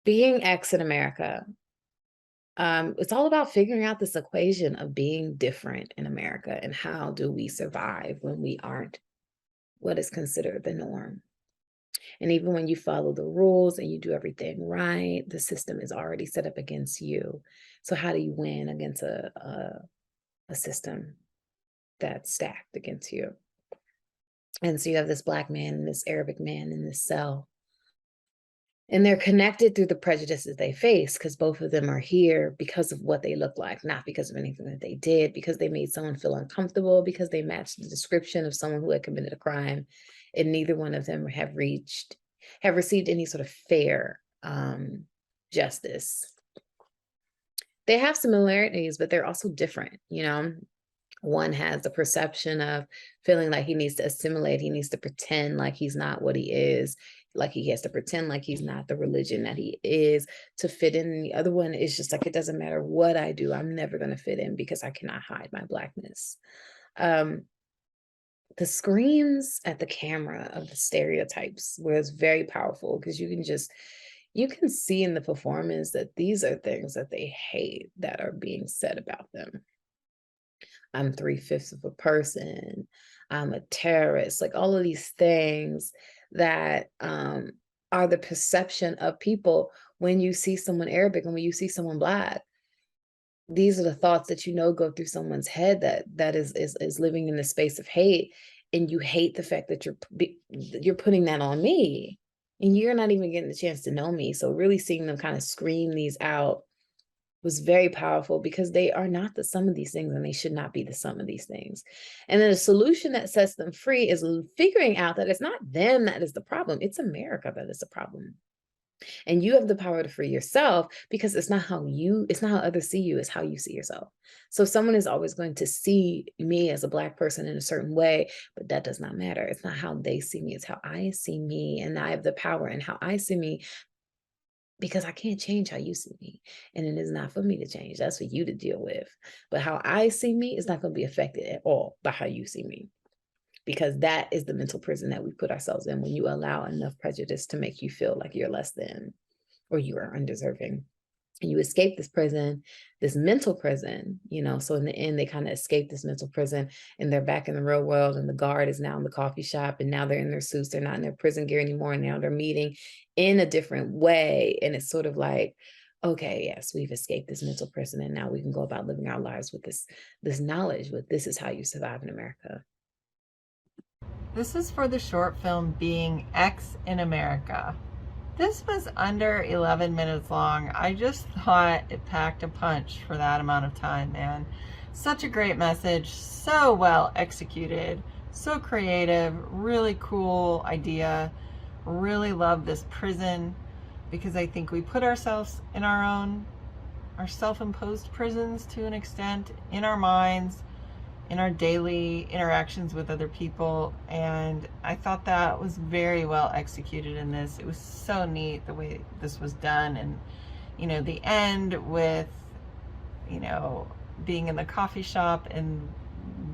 Being X in America, it's all about figuring out this equation of being different in America and how do we survive when we aren't what is considered the norm. And even when you follow the rules and you do everything right, the system is already set up against you. So how do you win against a system that's stacked against you? And so you have this Black man and this Arabic man in this cell. And they're connected through the prejudices they face because both of them are here because of what they look like, not because of anything that they did, because they made someone feel uncomfortable, because they matched the description of someone who had committed a crime. And neither one of them have received any sort of fair justice. They have similarities, but they're also different, you know? One has the perception of feeling like he needs to assimilate, he needs to pretend like he's not what he is, like he has to pretend like he's not the religion that he is to fit in. And the other one is just like, it doesn't matter what I do, I'm never going to fit in because I cannot hide my Blackness. Um, the screams at the camera of the stereotypes was very powerful because you can see in the performance that these are things that they hate that are being said about them. I'm 3/5 of a person, I'm a terrorist, like all of these things that are the perception of people when you see someone Arabic and when you see someone Black. These are the thoughts that go through someone's head that is living in the space of hate, and you hate the fact that you're putting that on me, and you're not even getting the chance to know me. So really seeing them kind of scream these out was very powerful because they are not the sum of these things and they should not be the sum of these things. And then a solution that sets them free is figuring out that it's not them that is the problem, it's America that is the problem. And you have the power to free yourself because it's not how others see you, it's how you see yourself. So someone is always going to see me as a Black person in a certain way, but that does not matter. It's not how they see me, it's how I see me. And I have the power in how I see me because I can't change how you see me. And it is not for me to change. That's for you to deal with. But how I see me is not going to be affected at all by how you see me. Because that is the mental prison that we put ourselves in when you allow enough prejudice to make you feel like you're less than or you are undeserving. And you escape this prison, this mental prison, so in the end, they kind of escape this mental prison and they're back in the real world. And the guard is now in the coffee shop and now they're in their suits. They're not in their prison gear anymore. And now they're meeting in a different way. And it's sort of like, okay, yes, we've escaped this mental prison. And now we can go about living our lives with this knowledge, with this is how you survive in America. This is for the short film Being X in America. This was under 11 minutes long. I just thought it packed a punch for that amount of time, man. Such a great message, so well executed, so creative, really cool idea. Really love this prison because I think we put ourselves in our self-imposed prisons to an extent in our minds, in our daily interactions with other people, and I thought that was very well executed in this. It was so neat the way this was done, and the end with being in the coffee shop and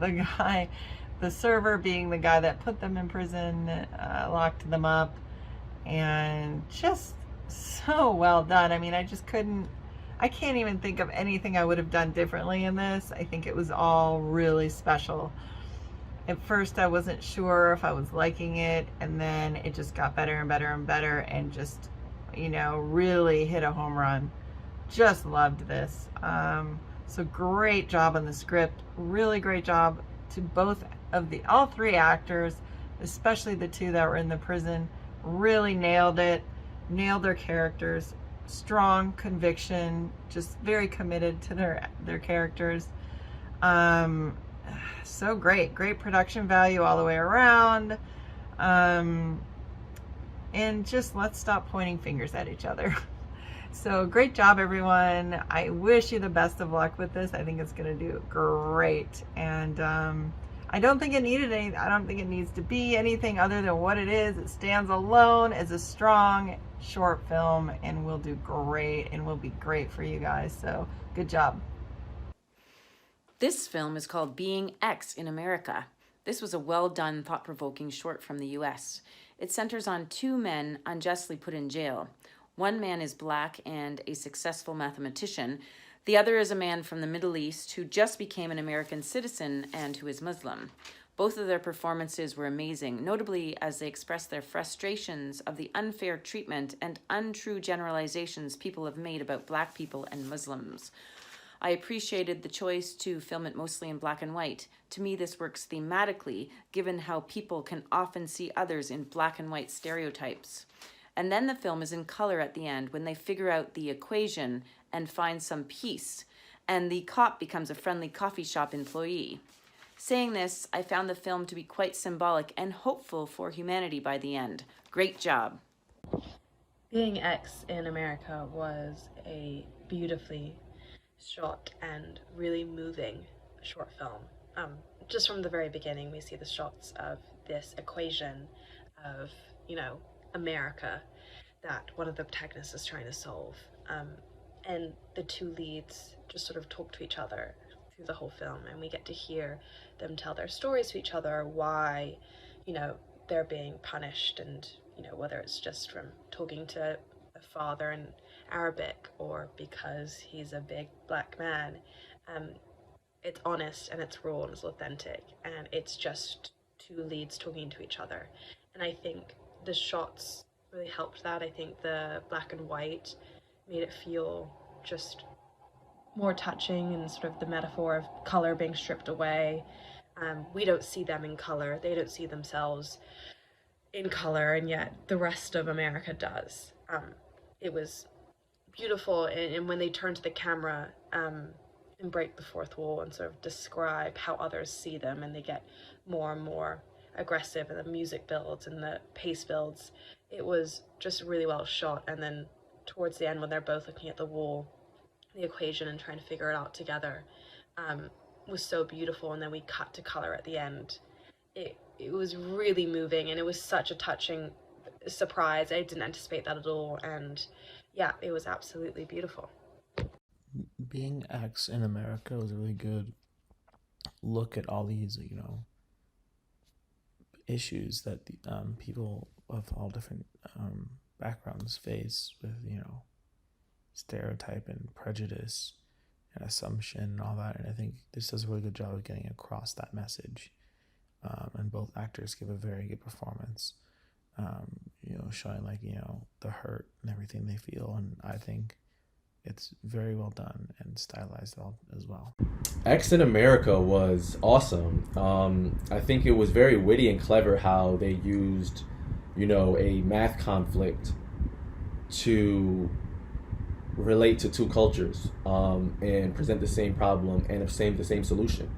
the server being the guy that put them in prison, locked them up, and just so well done. I mean, I can't even think of anything I would have done differently in this. I think it was all really special. At first, I wasn't sure if I was liking it, and then it just got better and better and better, and just, really hit a home run. Just loved this. So great job on the script. Really great job to all three actors, especially the two that were in the prison. Really nailed it. Nailed their characters. Strong conviction, just very committed to their characters. So great production value all the way around. And just let's stop pointing fingers at each other. So great job, everyone. I wish you the best of luck with this. I think it's going to do great. And I don't think it needs to be anything other than what it is. It stands alone as a strong short film and will do great and will be great for you guys. So good job. This film is called Being X in America. This was a well-done, thought-provoking short from the US. It centers on two men unjustly put in jail. One man is black and a successful mathematician. The other is a man from the Middle East who just became an American citizen and who is Muslim. Both of their performances were amazing, notably as they expressed their frustrations of the unfair treatment and untrue generalizations people have made about black people and Muslims. I appreciated the choice to film it mostly in black and white. To me, this works thematically, given how people can often see others in black and white stereotypes. And then the film is in color at the end when they figure out the equation and find some peace, and the cop becomes a friendly coffee shop employee. Saying this, I found the film to be quite symbolic and hopeful for humanity by the end. Great job. Being X in America was a beautifully shot and really moving short film. Just from the very beginning, we see the shots of this equation of, America that one of the protagonists is trying to solve. And the two leads just sort of talk to each other through the whole film, and we get to hear them tell their stories to each other, why, they're being punished, and, whether it's just from talking to a father in Arabic or because he's a big black man. It's honest and it's raw and it's authentic, and it's just two leads talking to each other. And I think the shots really helped that. I think the black and white made it feel just more touching, and sort of the metaphor of color being stripped away. We don't see them in color, they don't see themselves in color, and yet the rest of America does. It was beautiful, and when they turn to the camera and break the fourth wall and sort of describe how others see them, and they get more and more aggressive, and the music builds and the pace builds, it was just really well shot. And then towards the end, when they're both looking at the wall, the equation, and trying to figure it out together, was so beautiful. And then we cut to color at the end. It was really moving, and it was such a touching surprise. I didn't anticipate that at all, and yeah, it was absolutely beautiful. Being X in America was a really good look at all these, issues that the, people of all different backgrounds face with, stereotype and prejudice and assumption and all that. And I think this does a really good job of getting across that message. And both actors give a very good performance, showing the hurt and everything they feel. And I think it's very well done and stylized as well. X in America was awesome. I think it was very witty and clever how they used, a math conflict to relate to two cultures, and present the same problem and the same solution.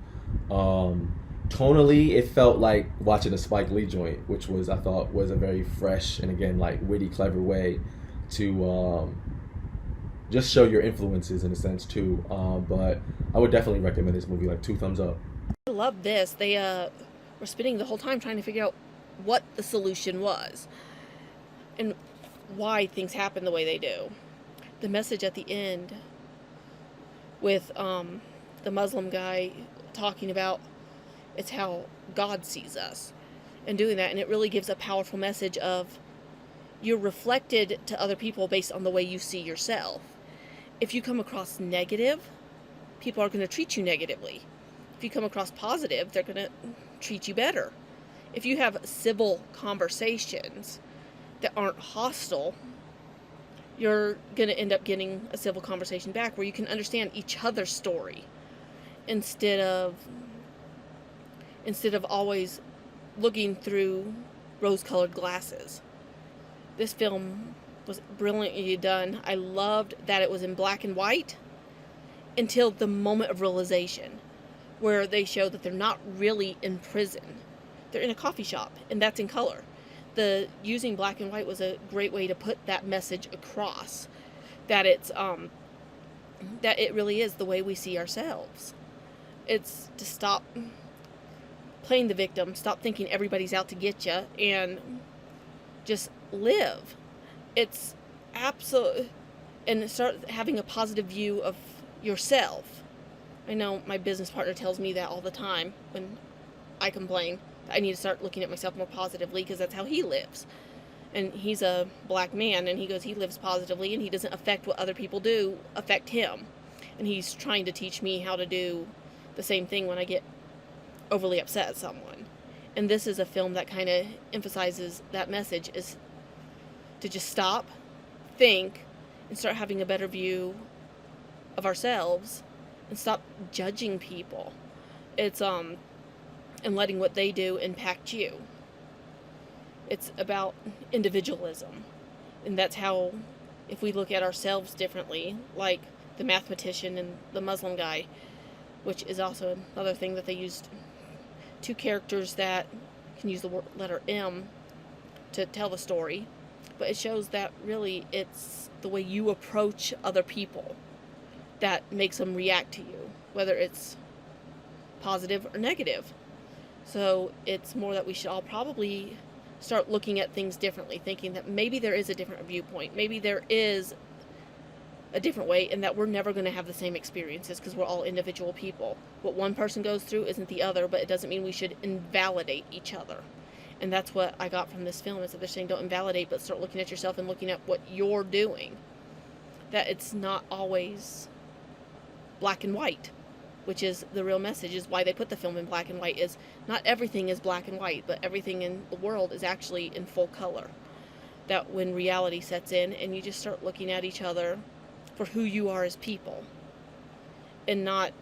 Tonally, it felt like watching a Spike Lee joint, which I thought was a very fresh and, again, witty, clever way to just show your influences in a sense too. But I would definitely recommend this movie, 2 thumbs up. I love this. They were spending the whole time trying to figure out what the solution was and why things happen the way they do. The message at the end with the Muslim guy talking about it's how God sees us, and doing that, and it really gives a powerful message of you're reflected to other people based on the way you see yourself. If you come across negative, people are going to treat you negatively. If you come across positive, they're going to treat you better. If you have civil conversations that aren't hostile, you're going to end up getting a civil conversation back where you can understand each other's story instead of always looking through rose-colored glasses. This film was brilliantly done. I loved that it was in black and white until the moment of realization, where they show that they're not really in prison. They're in a coffee shop, and that's in color. The using black and white was a great way to put that message across, that it's that it really is the way we see ourselves. It's to stop playing the victim, stop thinking everybody's out to get you, and just live. It's absolute, and start having a positive view of yourself. I know my business partner tells me that all the time when I complain. I need to start looking at myself more positively because that's how he lives. And he's a black man, and he goes, he lives positively, and he doesn't affect what other people do affect him. And he's trying to teach me how to do the same thing when I get overly upset at someone. And this is a film that kind of emphasizes that message, is to just stop, think, and start having a better view of ourselves and stop judging people. It's and letting what they do impact you. It's about individualism. And that's how, if we look at ourselves differently, like the mathematician and the Muslim guy, which is also another thing that they used, two characters that can use the letter M to tell the story, but it shows that really it's the way you approach other people that makes them react to you, whether it's positive or negative. So it's more that we should all probably start looking at things differently, thinking that maybe there is a different viewpoint, maybe there is a different way, and that we're never going to have the same experiences because we're all individual people. What one person goes through isn't the other, but it doesn't mean we should invalidate each other. And that's what I got from this film, is that they're saying don't invalidate, but start looking at yourself and looking at what you're doing. That it's not always black and white, which is the real message, is why they put the film in black and white, is not everything is black and white, but everything in the world is actually in full color. That when reality sets in and you just start looking at each other for who you are as people, and not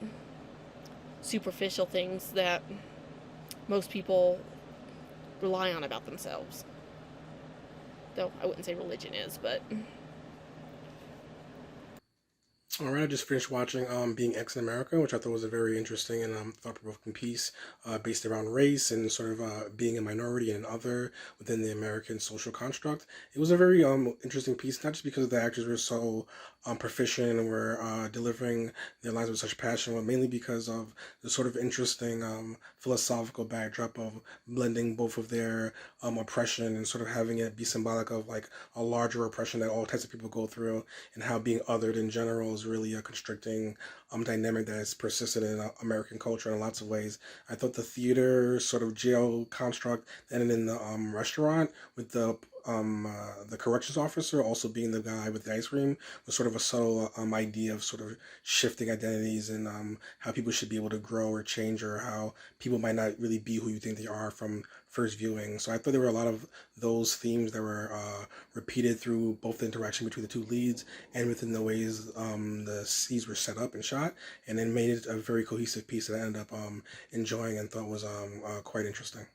superficial things that most people rely on about themselves. Though I wouldn't say religion is, but All right, I just finished watching Being X in America, which I thought was a very interesting and thought-provoking piece based around race and sort of being a minority and other within the American social construct. It was a very interesting piece, not just because the actors were so proficient and were delivering their lines with such passion, but mainly because of the sort of interesting philosophical backdrop of blending both of their oppression and sort of having it be symbolic of like a larger oppression that all types of people go through, and how being othered in general is really a constricting dynamic that has persisted in American culture in lots of ways. I thought the theater sort of jail construct ended in the restaurant with the corrections officer also being the guy with the ice cream was sort of a subtle idea of sort of shifting identities and how people should be able to grow or change, or how people might not really be who you think they are from first viewing. So I thought there were a lot of those themes that were repeated through both the interaction between the two leads and within the ways the scenes were set up and shot, and then made it a very cohesive piece that I ended up enjoying and thought was quite interesting.